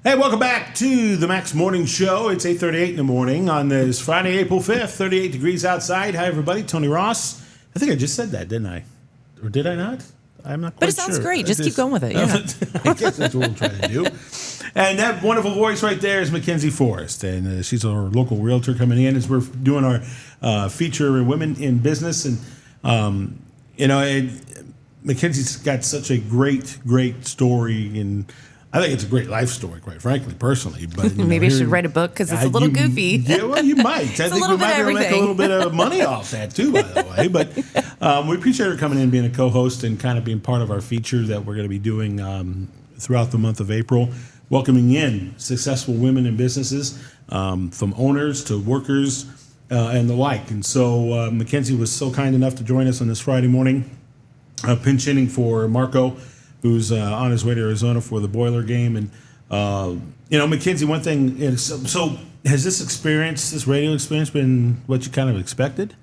Hey, welcome back to the Max Morning Show. It's 8:38 in the morning on this Friday, April 5th, 38 degrees outside. Hi, everybody. Tony Ross. I think I just said that, didn't I? Or did I not? I'm not quite sure. But it sounds great. Just keep going with it. Yeah. I guess that's what we'll try to do. And that wonderful voice right there is McKenzie Forrest. And she's our local realtor coming in as we're doing our feature Women in Business. And, McKenzie's got such a great story, and I think it's a great life story, quite frankly, personally. But maybe I should write a book because it's a little goofy. Yeah, well, you might. I think we might be able to make a little bit of money off that too, by the way. But we appreciate her coming in, being a co-host, and kind of being part of our feature that we're going to be doing throughout the month of April, welcoming in successful women in businesses, from owners to workers and the like. And so McKenzie was so kind enough to join us on this Friday morning, pinch hitting for Marco, who's on his way to Arizona for the Boiler game. And, McKenzie, one thing is, so has this radio experience been what you kind of expected?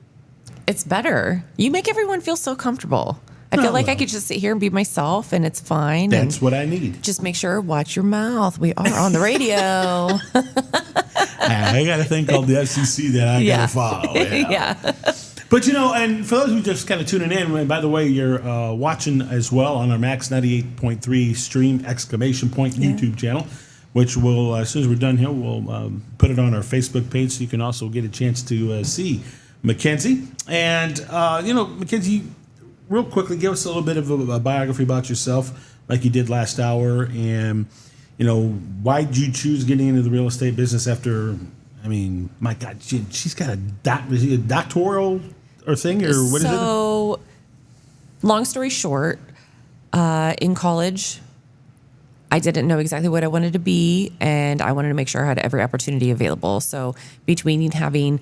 It's better. You make everyone feel so comfortable. I feel like I could just sit here and be myself, and it's fine. That's what I need. Just make sure, watch your mouth. We are on the radio. I got a thing called the FCC that I got to follow. Yeah. But, and for those who just kind of tuning in, and by the way, you're watching as well on our Max 98.3 Stream YouTube channel, which will, as soon as we're done here, we'll put it on our Facebook page so you can also get a chance to see McKenzie. And, McKenzie, real quickly, give us a little bit of a biography about yourself, like you did last hour. And, why did you choose getting into the real estate business after, my God, she's got a doctoral or thing, or what is it? So, long story short, in college, I didn't know exactly what I wanted to be, and I wanted to make sure I had every opportunity available. So between having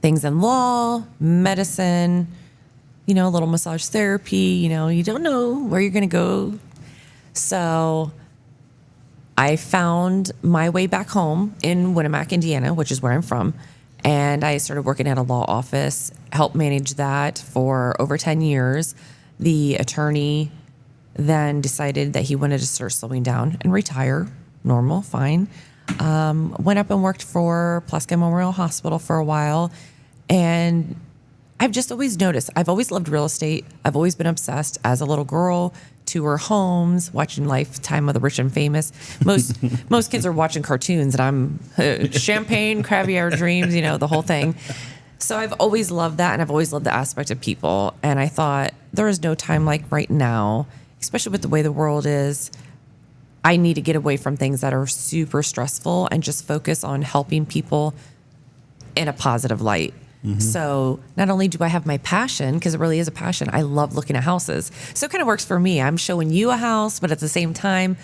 things in law, medicine, a little massage therapy, you don't know where you're going to go. So I found my way back home in Winamac, Indiana, which is where I'm from. And I started working at a law office, helped manage that for over 10 years. The attorney then decided that he wanted to start slowing down and retire. Normal, fine. Went up and worked for Plaska Memorial Hospital for a while. And I've just always noticed, I've always loved real estate. I've always been obsessed as a little girl, tour homes, watching Lifetime of the Rich and Famous. Most kids are watching cartoons, and I'm champagne, caviar dreams, the whole thing. So I've always loved that, and I've always loved the aspect of people. And I thought, there is no time like right now, especially with the way the world is. I need to get away from things that are super stressful and just focus on helping people in a positive light. Mm-hmm. So not only do I have my passion, because it really is a passion, I love looking at houses. So it kind of works for me. I'm showing you a house, but at the same time,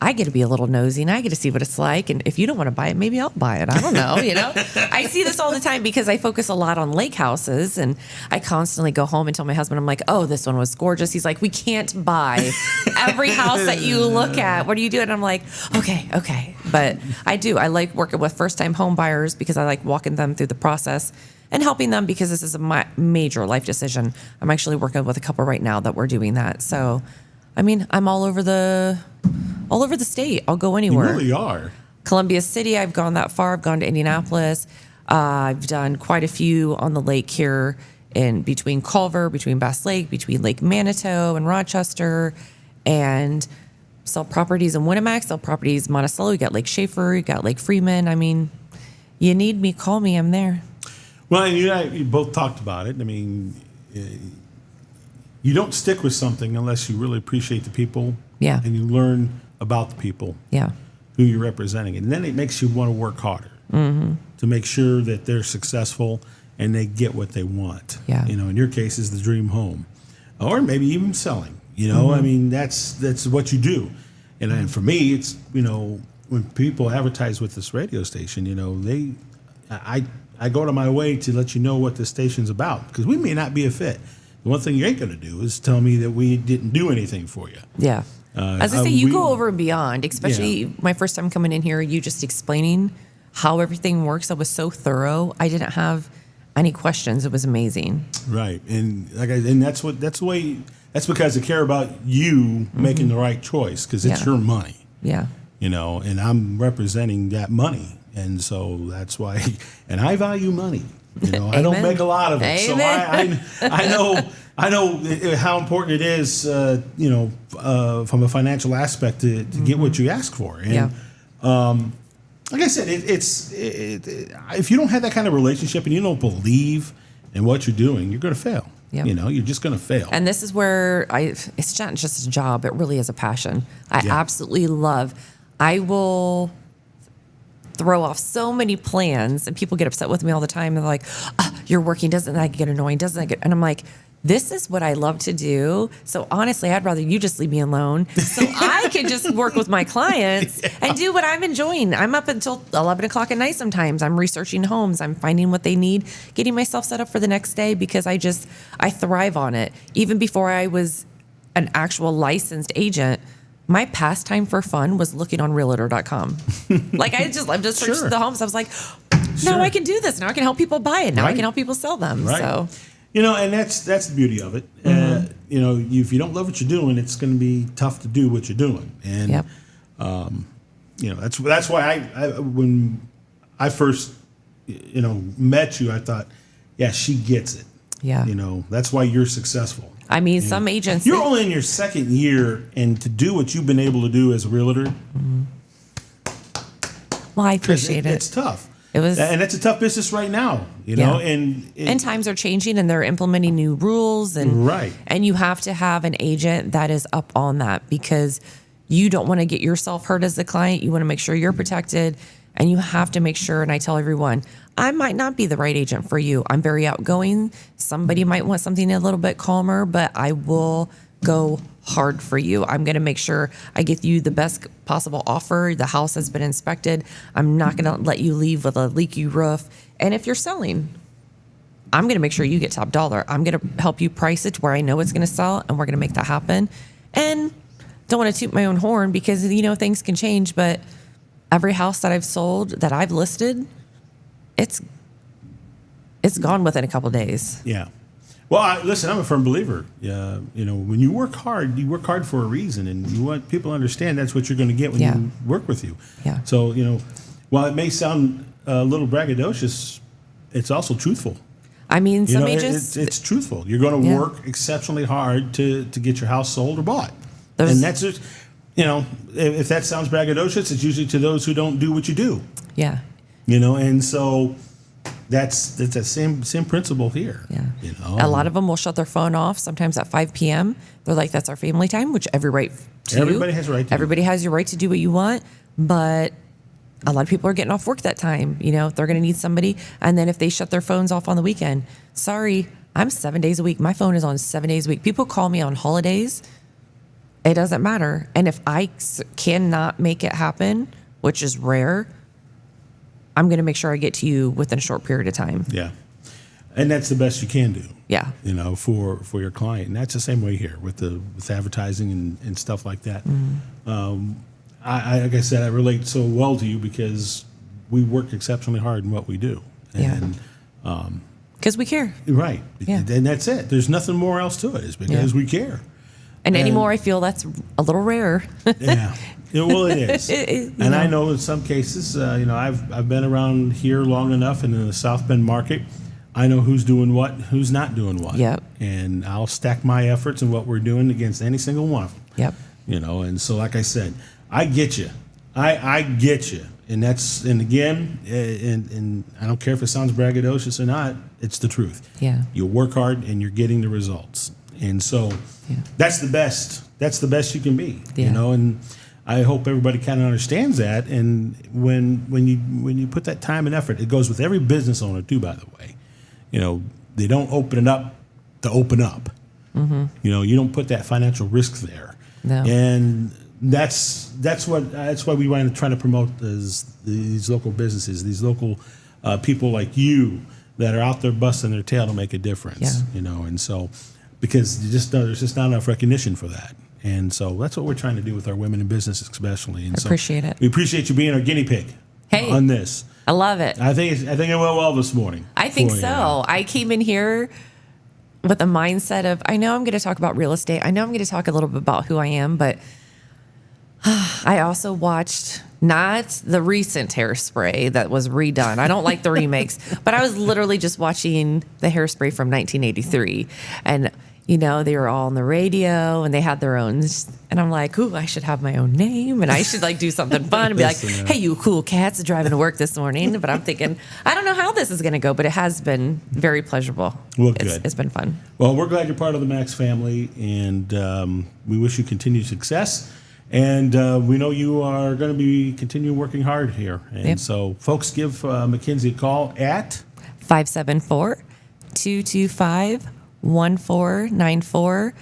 I get to be a little nosy, and I get to see what it's like. And if you don't want to buy it, maybe I'll buy it. I don't know, I see this all the time because I focus a lot on lake houses, and I constantly go home and tell my husband, I'm like, oh, this one was gorgeous. He's like, we can't buy every house that you look at. What do you do? And I'm like, okay. But I do. I like working with first-time home buyers because I like walking them through the process and helping them, because this is a major life decision. I'm actually working with a couple right now that we're doing that. So, I'm all over the state. I'll go anywhere. You really are. Columbia City, I've gone that far. I've gone to Indianapolis. I've done quite a few on the lake here in between Culver, between Bass Lake, between Lake Manitou and Rochester, and sell properties in Winamac, sell properties in Monticello. You got Lake Schaefer, you got Lake Freeman. You need me, call me, I'm there. Well, and you and I both talked about it. You don't stick with something unless you really appreciate the people. Yeah. And you learn about the people. Yeah. Who you're representing. And then it makes you want to work harder. Mm-hmm. To make sure that they're successful and they get what they want. Yeah. In your case is the dream home. Or maybe even selling. Mm-hmm. That's what you do. And for me, it's, when people advertise with this radio station, I go to my way to let you know what the station's about, because we may not be a fit. The one thing you ain't going to do is tell me that we didn't do anything for you. Yeah. As I say, you go over and beyond, especially my first time coming in here, you just explaining how everything works. I was so thorough. I didn't have any questions. It was amazing. Right. And that's because I care about you making the right choice, because it's your money. Yeah. and I'm representing that money. And so that's why, and I value money. I don't make a lot of it. Amen. So I know how important it is, from a financial aspect to get what you ask for. And like I said, if you don't have that kind of relationship and you don't believe in what you're doing, you're going to fail. Yep. You're just going to fail. And this is where it's not just a job, it really is a passion. I absolutely love. I will throw off so many plans, and people get upset with me all the time. And they're like, you're working, doesn't that get annoying? Doesn't that get, and I'm like, this is what I love to do. So honestly, I'd rather you just leave me alone so I can just work with my clients and do what I'm enjoying. I'm up until 11 o'clock at night sometimes. I'm researching homes. I'm finding what they need, getting myself set up for the next day because I thrive on it. Even before I was an actual licensed agent, my pastime for fun was looking on realtor.com. Like I'm just searching the homes. I was like, now I can do this. Now I can help people buy it. Now I can help people sell them. Right. So. And that's the beauty of it. If you don't love what you're doing, it's going to be tough to do what you're doing. And that's why when I first met you, I thought, yeah, she gets it. Yeah. That's why you're successful. I mean, some agents. You're only in your second year, and to do what you've been able to do as a realtor. Well, I appreciate it. It's tough. And it's a tough business right now, and times are changing and they're implementing new rules and right. And you have to have an agent that is up on that because you don't want to get yourself hurt as a client. You want to make sure you're protected, and you have to make sure. And I tell everyone, I might not be the right agent for you. I'm very outgoing. Somebody might want something a little bit calmer, but I will go hard for you. I'm going to make sure I get you the best possible offer. The house has been inspected. I'm not going to let you leave with a leaky roof. And if you're selling, I'm going to make sure you get top dollar. I'm going to help you price it to where I know it's going to sell, and we're going to make that happen. And don't want to toot my own horn because, things can change, but every house that I've sold, that I've listed, it's gone within a couple of days. Yeah. Well, listen, I'm a firm believer. When you work hard for a reason, and you want people to understand that's what you're going to get when you work with you. Yeah. So, while it may sound a little braggadocious, it's also truthful. I mean, some agents... It's truthful. You're going to work exceptionally hard to get your house sold or bought. And that's just, if that sounds braggadocious, it's usually to those who don't do what you do. Yeah. And so... That's the same principle here. Yeah. A lot of them will shut their phone off sometimes at 5 p.m. They're like, that's our family time, which everybody has a right to. Everybody has your right to do what you want, but a lot of people are getting off work that time. They're going to need somebody. And then if they shut their phones off on the weekend, sorry, I'm 7 days a week. My phone is on 7 days a week. People call me on holidays. It doesn't matter. And if I cannot make it happen, which is rare, I'm going to make sure I get to you within a short period of time. Yeah. And that's the best you can do. Yeah. For your client. And that's the same way here with advertising and stuff like that. Mm-hmm. Like I said, I relate so well to you because we work exceptionally hard in what we do. And because we care. Right. Yeah. And that's it. There's nothing more else to it. It's because we care. And anymore, I feel that's a little rare. Yeah. Well, it is. I know in some cases, I've been around here long enough and in the South Bend market, I know who's doing what, who's not doing what. Yep. And I'll stack my efforts and what we're doing against any single one of them. Yep. And so like I said, I get you. I get you. And again, I don't care if it sounds braggadocious or not, it's the truth. Yeah. You work hard and you're getting the results. And so that's the best. That's the best you can be. And I hope everybody kind of understands that. And when you put that time and effort, it goes with every business owner too, by the way. They don't open it up to open up. Mm-hmm. You don't put that financial risk there. No. And that's why we want to try to promote these local businesses, these local people like you that are out there busting their tail to make a difference. Yeah. And so because there's just not enough recognition for that. And so that's what we're trying to do with our women in business, especially. And appreciate it. We appreciate you being our guinea pig on this. I love it. I think it went well this morning. I think so. I came in here with a mindset of, I know I'm going to talk about real estate. I know I'm going to talk a little bit about who I am, but I also watched not the recent Hairspray that was redone. I don't like the remakes, but I was literally just watching the Hairspray from 1983. And, they were all on the radio and they had their own. And I'm like, ooh, I should have my own name and I should do something fun and be like, hey, you cool cats driving to work this morning. But I'm thinking, I don't know how this is going to go, but it has been very pleasurable. Well, good. It's been fun. Well, we're glad you're part of the Max family, and we wish you continued success. And we know you are going to be continue working hard here. And so, folks, give McKenzie a call at 574-225-1494.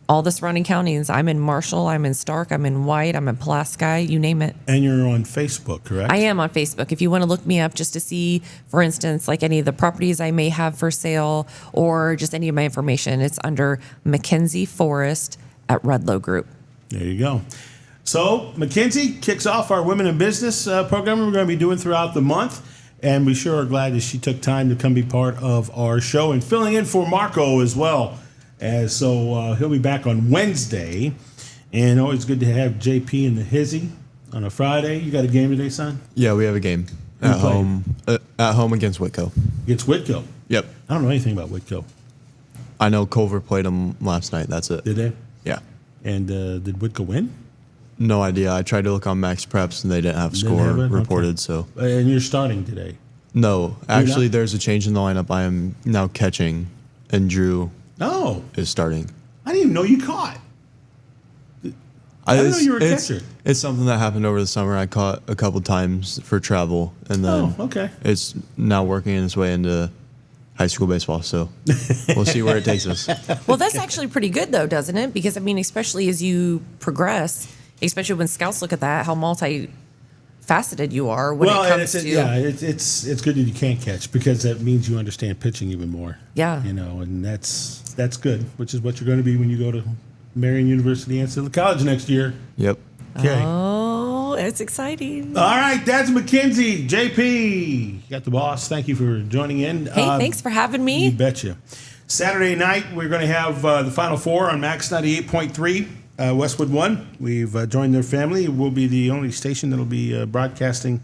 All the surrounding counties. I'm in Marshall, I'm in Stark, I'm in White, I'm in Pulaski, you name it. And you're on Facebook, correct? I am on Facebook. If you want to look me up just to see, for instance, like any of the properties I may have for sale or just any of my information, it's under McKenzie Forest at Rudlow Group. There you go. So McKenzie kicks off our Women in Business program we're going to be doing throughout the month. And we sure are glad that she took time to come be part of our show and filling in for Marco as well. So he'll be back on Wednesday. And always good to have JP and the Hizzy on a Friday. You got a game today, son? Yeah, we have a game at home against Whitco. Against Whitco? Yep. I don't know anything about Whitco. I know Culver played them last night. That's it. Did they? Yeah. And did Whitco win? No idea. I tried to look on Max Preps and they didn't have score reported. Okay. So. And you're starting today? No, actually, there's a change in the lineup. I am now catching, and Drew is starting. I didn't even know you caught. I didn't know you were a catcher. It's something that happened over the summer. I caught a couple times for travel, and then it's now working its way into high school baseball. So we'll see where it takes us. Well, that's actually pretty good, though, doesn't it? Because, especially as you progress, especially when scouts look at that, how multifaceted you are when it comes to... it's good that you can't catch because that means you understand pitching even more. Yeah. And that's good, which is what you're going to be when you go to Marion University and Steele College next year. Yep. Okay. Oh, it's exciting. All right, that's McKenzie. JP, you got the boss. Thank you for joining in. Hey, thanks for having me. You betcha. Saturday night, we're going to have the Final Four on Max 98.3. Westwood One. We've joined their family. We'll be the only station that'll be broadcasting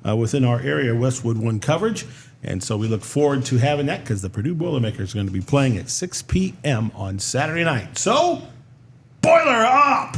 within our area Westwood One coverage. And so we look forward to having that because the Purdue Boilermakers are going to be playing at 6 p.m. on Saturday night. So, boiler up!